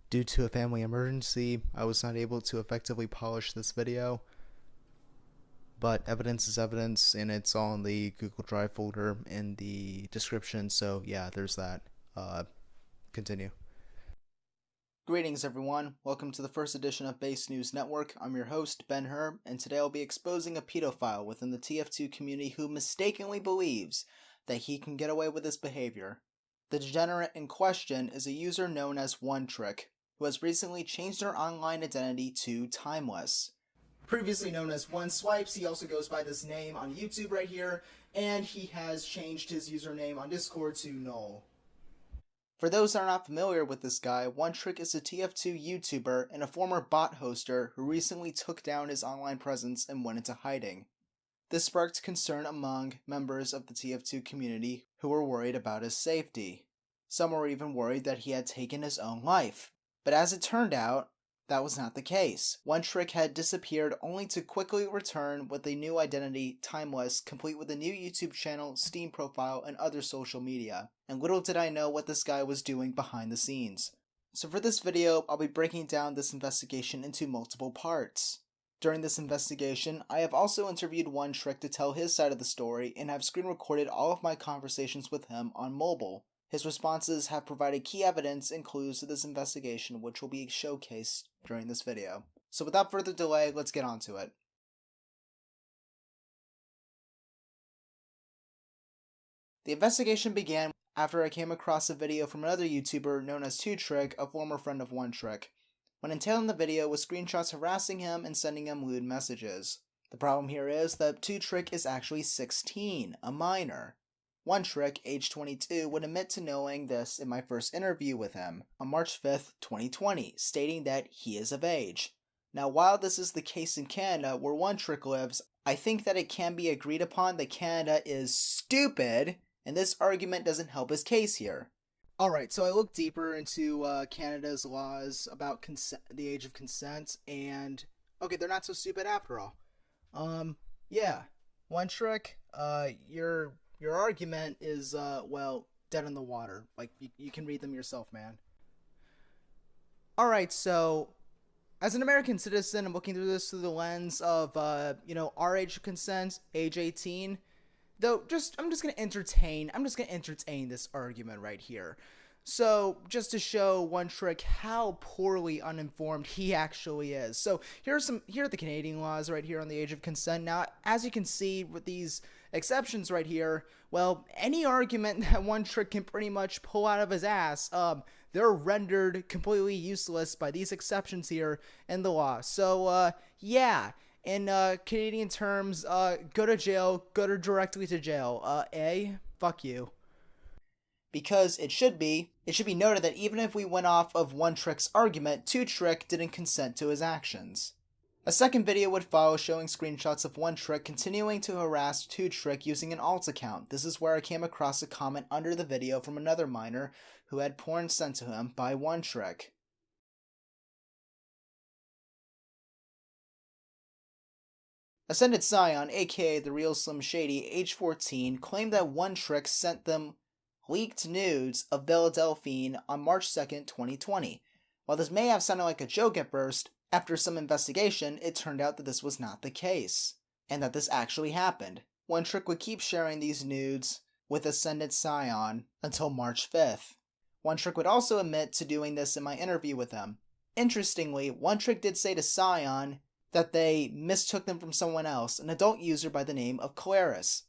Due to a family emergency, I was not able to effectively polish this video, but evidence is evidence, and it's all in the Google Drive folder in the description, so yeah, there's that. Continue. Greetings everyone, welcome to the first edition of Base News Network. I'm your host, Ben Herr, and today I'll be exposing a pedophile within the TF2 community who mistakenly believes that he can get away with this behavior. The degenerate in question is a user known as OneTrick, who has recently changed their online identity to Timeless. Previously known as OneSwipes, he also goes by this name on YouTube right here, and he has changed his username on Discord to Null. For those that are not familiar with this guy, OneTrick is a TF2 YouTuber and a former bot hoster who recently took down his online presence and went into hiding. This sparked concern among members of the TF2 community who were worried about his safety. Some were even worried that he had taken his own life. But as it turned out, that was not the case. OneTrick had disappeared only to quickly return with a new identity, Timeless, complete with a new YouTube channel, Steam profile, and other social media. And little did I know what this guy was doing behind the scenes. So for this video, I'll be breaking down this investigation into multiple parts. During this investigation, I have also interviewed OneTrick to tell his side of the story and have screen recorded all of my conversations with him on mobile. His responses have provided key evidence and clues to this investigation, which will be showcased during this video. So without further delay, let's get on to it. The investigation began after I came across a video from another YouTuber known as TwoTrick, a former friend of OneTrick. When entailing the video was screenshots harassing him and sending him lewd messages. The problem here is that TwoTrick is actually 16, a minor. OneTrick, age 22, would admit to knowing this in my first interview with him on March 5th, 2020, stating that he is of age. Now, while this is the case in Canada, where OneTrick lives, I think that it can be agreed upon that Canada is stupid, and this argument doesn't help his case here. Alright, so I looked deeper into Canada's laws about the age of consent, and okay, they're not so stupid after all. Yeah, OneTrick, your argument is, well, dead in the water. Like, you can read them yourself, man. Alright, so, as an American citizen, I'm looking through this through the lens of, our age of consent, age 18. Though, I'm just gonna entertain this argument right here. So, just to show OneTrick how poorly uninformed he actually is. So, here are the Canadian laws right here on the age of consent. Now, as you can see with these exceptions right here, well, any argument that OneTrick can pretty much pull out of his ass, they're rendered completely useless by these exceptions here in the law. So, yeah. In Canadian terms, go to jail, go directly to jail. Fuck you. Because it should be noted that even if we went off of OneTrick's argument, TwoTrick didn't consent to his actions. A second video would follow showing screenshots of OneTrick continuing to harass TwoTrick using an alt account. This is where I came across a comment under the video from another minor who had porn sent to him by OneTrick. Ascended Scion, aka The Real Slim Shady, age 14, claimed that OneTrick sent them leaked nudes of Belle Delphine on March 2nd, 2020. While this may have sounded like a joke at first, after some investigation, it turned out that this was not the case, and that this actually happened. OneTrick would keep sharing these nudes with Ascended Scion until March 5th. OneTrick would also admit to doing this in my interview with him. Interestingly, OneTrick did say to Scion that they mistook them from someone else, an adult user by the name of Claris.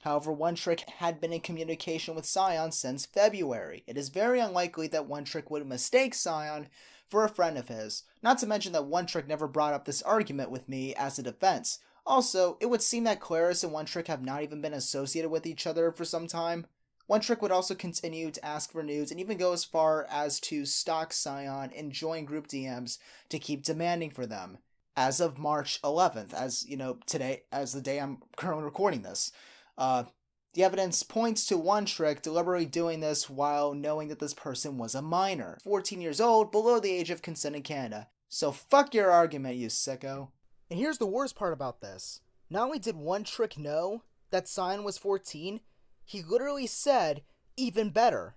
However, OneTrick had been in communication with Scion since February. It is very unlikely that OneTrick would mistake Scion for a friend of his, not to mention that OneTrick never brought up this argument with me as a defense. Also, it would seem that Claris and OneTrick have not even been associated with each other for some time. OneTrick would also continue to ask for nudes and even go as far as to stalk Scion and join group DMs to keep demanding for them. As of March 11th, today, as the day I'm currently recording this. The evidence points to OneTrick deliberately doing this while knowing that this person was a minor, 14 years old, below the age of consent in Canada. So fuck your argument, you sicko. And here's the worst part about this. Not only did OneTrick know that Scion was 14, he literally said, even better.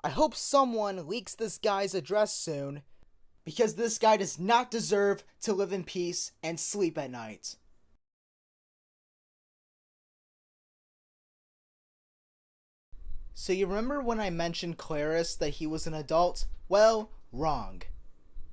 I hope someone leaks this guy's address soon because this guy does not deserve to live in peace and sleep at night. So you remember when I mentioned Claris that he was an adult? Well, wrong.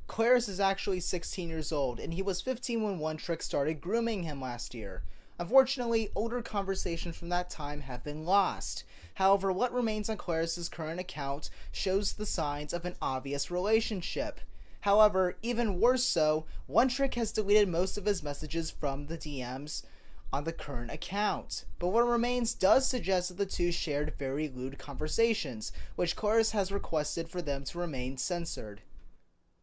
Claris is actually 16 years old, and he was 15 when OneTrick started grooming him last year. Unfortunately, older conversations from that time have been lost. However, what remains on Claris's current account shows the signs of an obvious relationship. However, even worse so, OneTrick has deleted most of his messages from the DMs on the current account. But what remains does suggest that the two shared very lewd conversations, which Claris has requested for them to remain censored.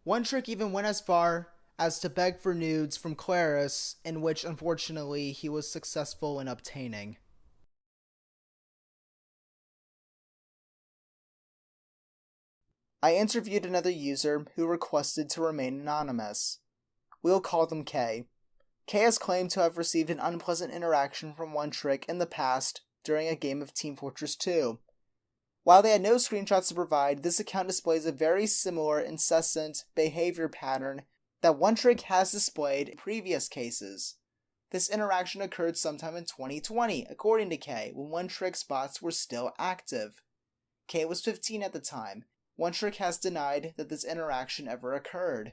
OneTrick even went as far as to beg for nudes from Claris, in which unfortunately he was successful in obtaining. I interviewed another user who requested to remain anonymous. We'll call them K. K has claimed to have received an unpleasant interaction from OneTrick in the past during a game of Team Fortress 2. While they had no screenshots to provide, this account displays a very similar incessant behavior pattern that OneTrick has displayed in previous cases. This interaction occurred sometime in 2020, according to K, when OneTrick's bots were still active. K was 15 at the time. OneTrick has denied that this interaction ever occurred.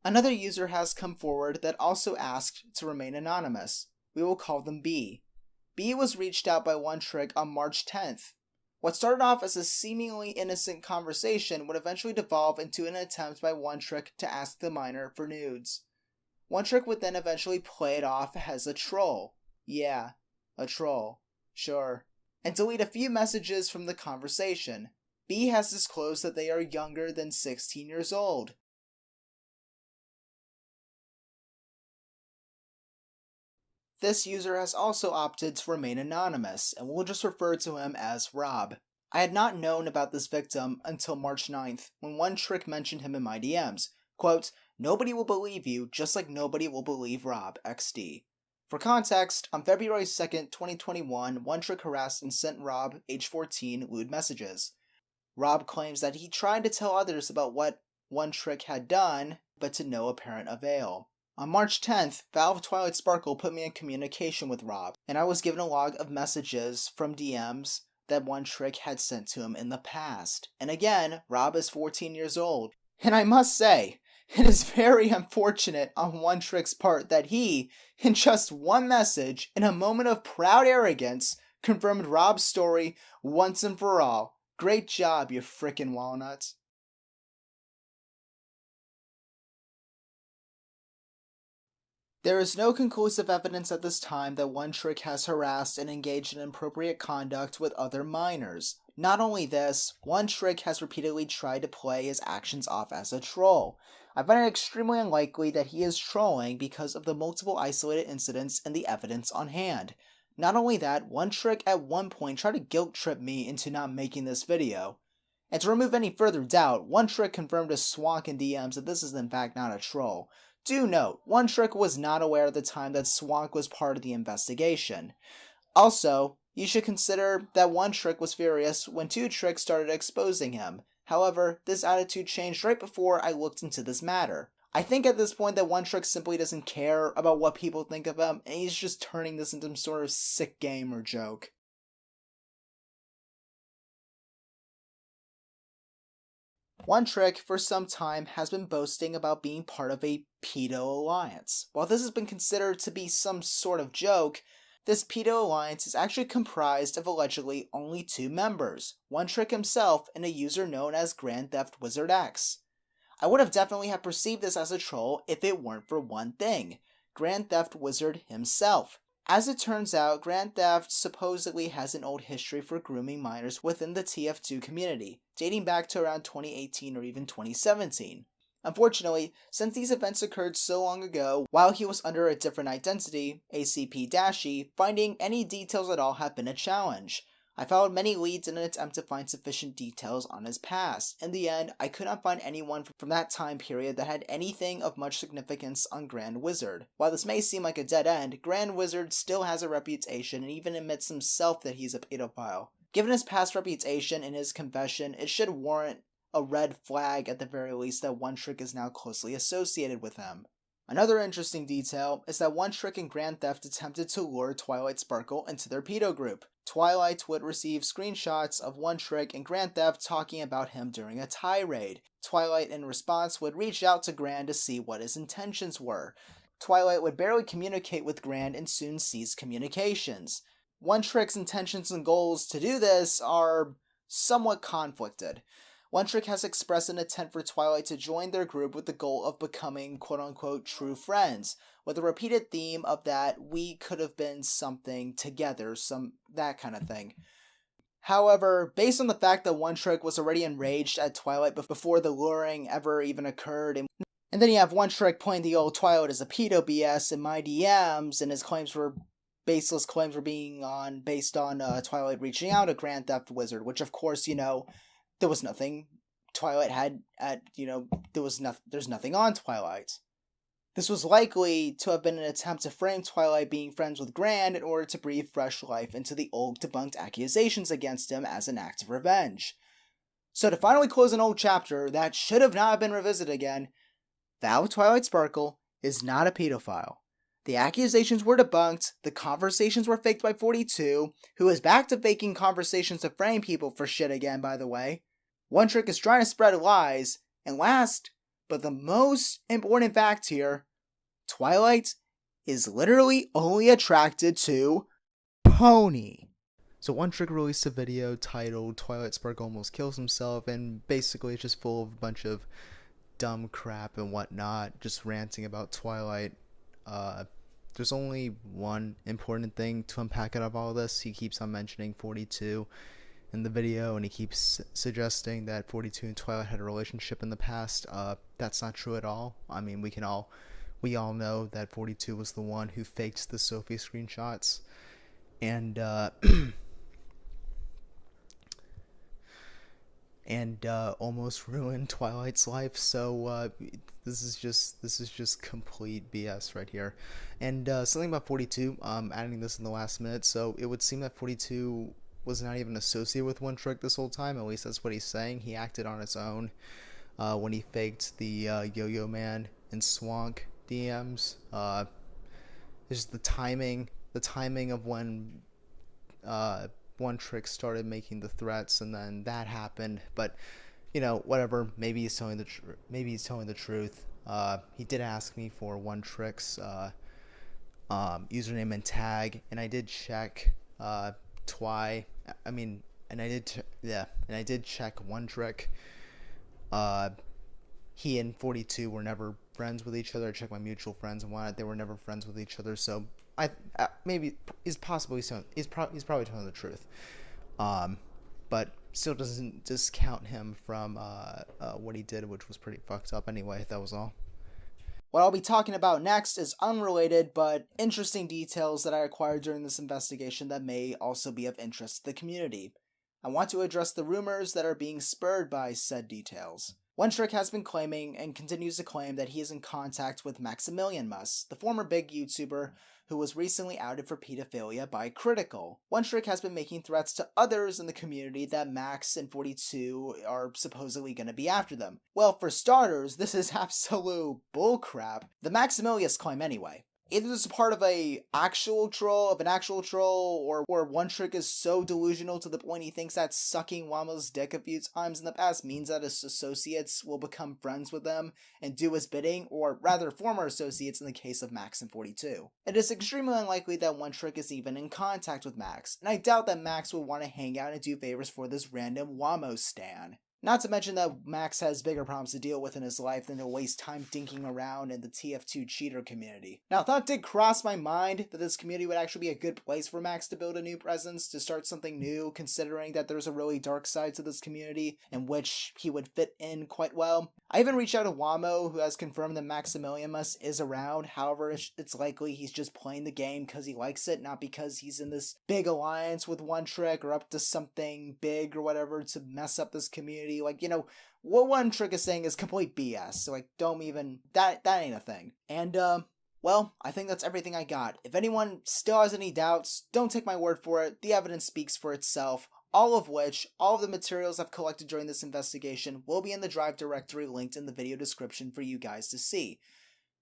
Another user has come forward that also asked to remain anonymous. We will call them B. B was reached out by OneTrick on March 10th. What started off as a seemingly innocent conversation would eventually devolve into an attempt by OneTrick to ask the miner for nudes. OneTrick would then eventually play it off as a troll. Yeah, a troll. Sure. And delete a few messages from the conversation. B has disclosed that they are younger than 16 years old. This user has also opted to remain anonymous, and we'll just refer to him as Rob. I had not known about this victim until March 9th, when OneTrick mentioned him in my DMs. Quote, "Nobody will believe you, just like nobody will believe Rob, XD. For context, on February 2nd, 2021, OneTrick harassed and sent Rob, age 14, lewd messages. Rob claims that he tried to tell others about what OneTrick had done, but to no apparent avail. On March 10th, Valve Twilight Sparkle put me in communication with Rob, and I was given a log of messages from DMs that OneTrick had sent to him in the past. And again, Rob is 14 years old. And I must say, it is very unfortunate on OneTrick's part that he, in just one message, in a moment of proud arrogance, confirmed Rob's story once and for all. Great job, you frickin' walnuts. There is no conclusive evidence at this time that OneTrick has harassed and engaged in inappropriate conduct with other minors. Not only this, OneTrick has repeatedly tried to play his actions off as a troll. I find it extremely unlikely that he is trolling because of the multiple isolated incidents and the evidence on hand. Not only that, OneTrick at one point tried to guilt trip me into not making this video. And to remove any further doubt, OneTrick confirmed to Swank in DMs that this is in fact not a troll. Do note, OneTrick was not aware at the time that Swank was part of the investigation. Also, you should consider that OneTrick was furious when 2Trick started exposing him. However, this attitude changed right before I looked into this matter. I think at this point that OneTrick simply doesn't care about what people think of him, and he's just turning this into some sort of sick game or joke. OneTrick, for some time, has been boasting about being part of a pedo alliance. While this has been considered to be some sort of joke, this pedo alliance is actually comprised of allegedly only 2 members, OneTrick himself and a user known as Grand Theft Wizard X. I would have definitely have perceived this as a troll if it weren't for one thing, Grand Theft Wizard himself. As it turns out, Grand Theft supposedly has an old history for grooming minors within the TF2 community, dating back to around 2018 or even 2017. Unfortunately, since these events occurred so long ago, while he was under a different identity, ACP Dashie, finding any details at all have been a challenge. I followed many leads in an attempt to find sufficient details on his past. In the end, I could not find anyone from that time period that had anything of much significance on Grand Wizard. While this may seem like a dead end, Grand Wizard still has a reputation and even admits himself that he's a pedophile. Given his past reputation and his confession, it should warrant a red flag at the very least that OneTrick is now closely associated with him. Another interesting detail is that OneTrick and Grand Theft attempted to lure Twilight Sparkle into their pedo group. Twilight would receive screenshots of OneTrick and Grand Theft talking about him during a tirade. Twilight, in response, would reach out to Grand to see what his intentions were. Twilight would barely communicate with Grand and soon cease communications. OneTrick's intentions and goals to do this are somewhat conflicted. OneTrick has expressed an intent for Twilight to join their group with the goal of becoming quote-unquote true friends, with a repeated theme of that we could have been something together, that kind of thing. However, based on the fact that OneTrick was already enraged at Twilight before the luring ever even occurred, and then you have OneTrick pointing the old Twilight as a pedo BS in my DMs, and his baseless claims were based on Twilight reaching out to Grand Theft Wizard, which of course, there was nothing Twilight had there's nothing on Twilight. This was likely to have been an attempt to frame Twilight being friends with Grand in order to breathe fresh life into the old debunked accusations against him as an act of revenge. So to finally close an old chapter that should have not been revisited again, Val Twilight Sparkle is not a pedophile. The accusations were debunked, the conversations were faked by 42, who is back to faking conversations to frame people for shit again, by the way. OneTrick is trying to spread lies, and last, but the most important fact here, Twilight is literally only attracted to Pony. So OneTrick released a video titled Twilight Sparkle Almost Kills Himself, and basically it's just full of a bunch of dumb crap and whatnot, just ranting about Twilight. There's only one important thing to unpack out of all this. He keeps on mentioning 42 in the video, and he keeps suggesting that 42 and Twilight had a relationship in the past. That's not true at all. I mean, we all know that 42 was the one who faked the Sophie screenshots, and almost ruined Twilight's life. So this is just complete BS right here. And something about 42, adding this in the last minute. So it would seem that 42 was not even associated with OneTrick this whole time. At least that's what he's saying. He acted on his own when he faked the Yo-Yo Man and Swank DMs. Just the timing of when OneTrick started making the threats, and then that happened. But whatever. Maybe he's telling the truth. He did ask me for OneTrick's username and tag, and I did check and I did check OneTrick. He and 42 were never friends with each other. I checked my mutual friends and whatnot. They were never friends with each other. So maybe he's probably telling the truth. But still doesn't discount him from what he did, which was pretty fucked up. Anyway, that was all. What I'll be talking about next is unrelated but interesting details that I acquired during this investigation that may also be of interest to the community. I want to address the rumors that are being spurred by said details. OneTrick has been claiming and continues to claim that he is in contact with MaximilianMus, the former big YouTuber who was recently outed for pedophilia by Critical. OneTrick has been making threats to others in the community that Max and 42 are supposedly going to be after them. Well, for starters, this is absolute bullcrap. The Maximilius claim anyway. Either this is part of an actual troll, or OneTrick is so delusional to the point he thinks that sucking Wama's dick a few times in the past means that his associates will become friends with him and do his bidding, or rather former associates in the case of Max and 42. It is extremely unlikely that OneTrick is even in contact with Max, and I doubt that Max would want to hang out and do favors for this random Wamo stan. Not to mention that Max has bigger problems to deal with in his life than to waste time dinking around in the TF2 cheater community. Now, thought did cross my mind that this community would actually be a good place for Max to build a new presence, to start something new, considering that there's a really dark side to this community in which he would fit in quite well. I even reached out to Wamo, who has confirmed that MaximilianMus is around. However, it's likely he's just playing the game because he likes it, not because he's in this big alliance with OneTrick or up to something big or whatever to mess up this community. Like, what OneTrick is saying is complete BS. So, don't even, that ain't a thing. And, well, I think that's everything I got. If anyone still has any doubts, don't take my word for it. The evidence speaks for itself. all of the materials I've collected during this investigation will be in the Drive directory linked in the video description for you guys to see.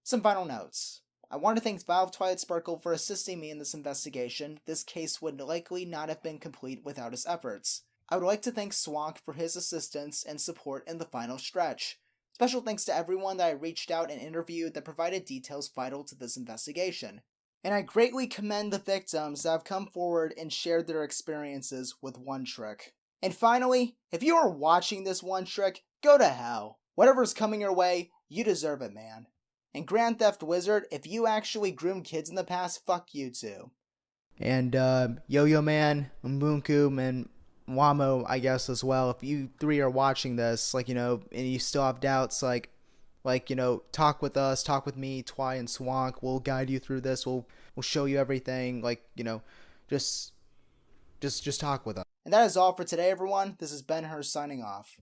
Some final notes. I want to thank Valve Twilight Sparkle for assisting me in this investigation. This case would likely not have been complete without his efforts. I would like to thank Swank for his assistance and support in the final stretch. Special thanks to everyone that I reached out and interviewed that provided details vital to this investigation. And I greatly commend the victims that have come forward and shared their experiences with OneTrick. And finally, if you are watching this OneTrick, go to hell. Whatever's coming your way, you deserve it, man. And Grand Theft Wizard, if you actually groomed kids in the past, fuck you too. And Yo-Yo Man, Mbunku, and Wamo, I guess, as well. If you three are watching this, and you still have doubts, talk with us, talk with me, Twy and Swank. We'll guide you through this. We'll show you everything. Just talk with us. And that is all for today, everyone. This is Ben Herr signing off.